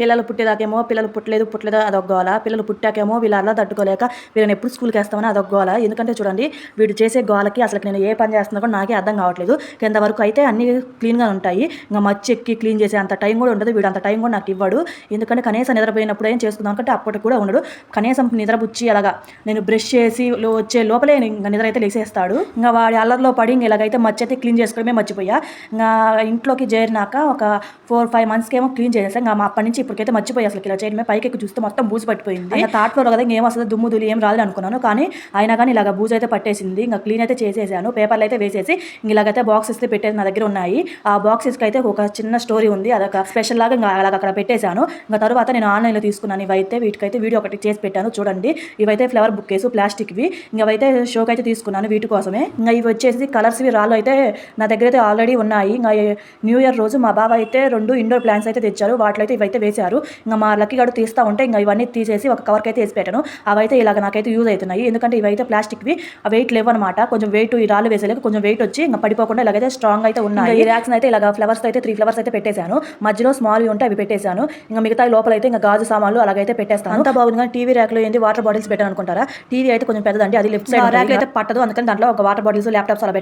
పిల్లలు పుట్టేదాకేమో పిల్లలు పుట్టలేదు అదొక గోల. పిల్లలు పుట్టాకేమో వీళ్ళు అలా తట్టుకోలేక వీళ్ళని ఎప్పుడు స్కూల్కి వేస్తామని అదొక గోల. ఎందుకంటే చూడండి వీడు చేసే గోలకి అసలు నేను ఏ పని చేస్తున్నా కూడా నాకే అర్థం కావట్లేదు. కింద వరకు అయితే అన్ని క్లీన్గా ఉంటాయి, ఇంకా మచ్చి ఎక్కి క్లీన్ చేసే అంత టైం కూడా ఉండదు. వీడు అంత టైం కూడా నాకు ఇవ్వడు. ఎందుకంటే కనీసం నిద్రపోయినప్పుడు ఏం చేసుకుందాం అంటే అప్పటికి కూడా ఉండడు. కనీసం నిద్రపుచ్చి అలాగా నేను బ్రష్ చేసి వచ్చే లోపలే ఇంకా నిద్ర అయితే లేసేస్తాడు. ఇంకా వాడి అల్లరిలో పడి ఇలాగైతే మచ్చి అయితే క్లీన్ చేసుకోవడమే మర్చిపోయా. ఇంకా ఇంట్లోకి చేరినాక ఒక 4-5 మంత్స్కి ఏమో క్లీన్ చేసేసాం. ఇంకా అప్పటి నుంచి ఇప్పటికైతే మర్చిపోయి అసలు ఇలా చేయడమే. పైకి ఎక్కి చూస్తే మొత్తం బూజు పట్టిపోయింది. ఇంకా థర్డ్ ఫ్లోర్ కదా ఇంకేం అసలు దుమ్ము దులి ఏం రాలేదు అనుకున్నాను, కానీ అయినా కానీ ఇలాగ బూజు అయితే పట్టేసింది. ఇంకా క్లీన్ అయితే చేసేసాను, పేపర్లు అయితే వేసేసి ఇలాగైతే బాక్సెస్ అయితే పెట్టేసి నా దగ్గర ఉన్నాయి. ఆ బాక్సెస్కి అయితే ఒక చిన్న స్టోరీ ఉంది, అదొక స్పెషల్ లాగా ఇంకా అలాగ అక్కడ పెట్టేశాను. ఇంకా తర్వాత నేను ఆన్లైన్లో తీసుకున్నాను ఇవైతే. వీటికైతే వీడియో ఒకటి చేసి పెట్టాను చూడండి. ఇవైతే ఫ్లవర్ బుక్కేసు ప్లాస్టిక్వి. ఇంకవైతే షోకి అయితే తీసుకున్నాను వీటి కోసమే. ఇంకా ఇవి వచ్చేసి కలర్స్వి రాళ్ళు అయితే నా దగ్గర అయితే ఆల్రెడీ ఉన్నాయి. ఇంకా న్యూ ఇయర్ రోజు మా బాబా అయితే 2 ఇండోర్ ప్లాంట్స్ అయితే తెచ్చారు, వాటిలో అయితే ఇవైతే వేశారు. ఇంకా మా లక్కీ గడు తీస్తూ ఉంటే ఇంకా ఇవన్నీ తీసేసి ఒక కవర్కి అయితే వేసి పెట్టాను. అవైతే ఇలాగ నాకైతే యూజ్ అవుతున్నాయి, ఎందుకంటే ఇవైతే ప్లాస్టిక్వి వెయిట్ లేవు అనమాట. కొంచెం వెయిట్ ఈ రాళ్ళు వేసేలేక కొంచెం వెయిట్ వచ్చి ఇంకా పడిపోకుండా ఇలాగైతే స్ట్రాంగ్ అయితే ఉన్నాయి. ఈ ర్యాక్స్ అయితే ఇలాగ ఫ్లవర్స్ అయితే 3 ఫ్లవర్స్ అయితే పెట్టేశాను. మధ్యలో స్మాల్ ఉంటే అవి పెట్టేశాను. ఇంకా మిగతా లోపల అయితే ఇంకా గాజు సామాన్లు అలాగైతే పెట్టేస్తాను. అంతా బాగుంది. కానీ టీవీ ర్యాక్లో ఏంటి వాటర్ బాటిల్స్ పెట్టాను అనుకుంటారా? టీవీ అయితే కొంచెం పెద్దదండి, అది లెఫ్ట్ సైడ్ ర్యాక్ అయితే పట్టదు, అందుకని దాంట్లో ఒక వాటర్ బాటిల్స్ ల్యాప్టాప్స్ అలా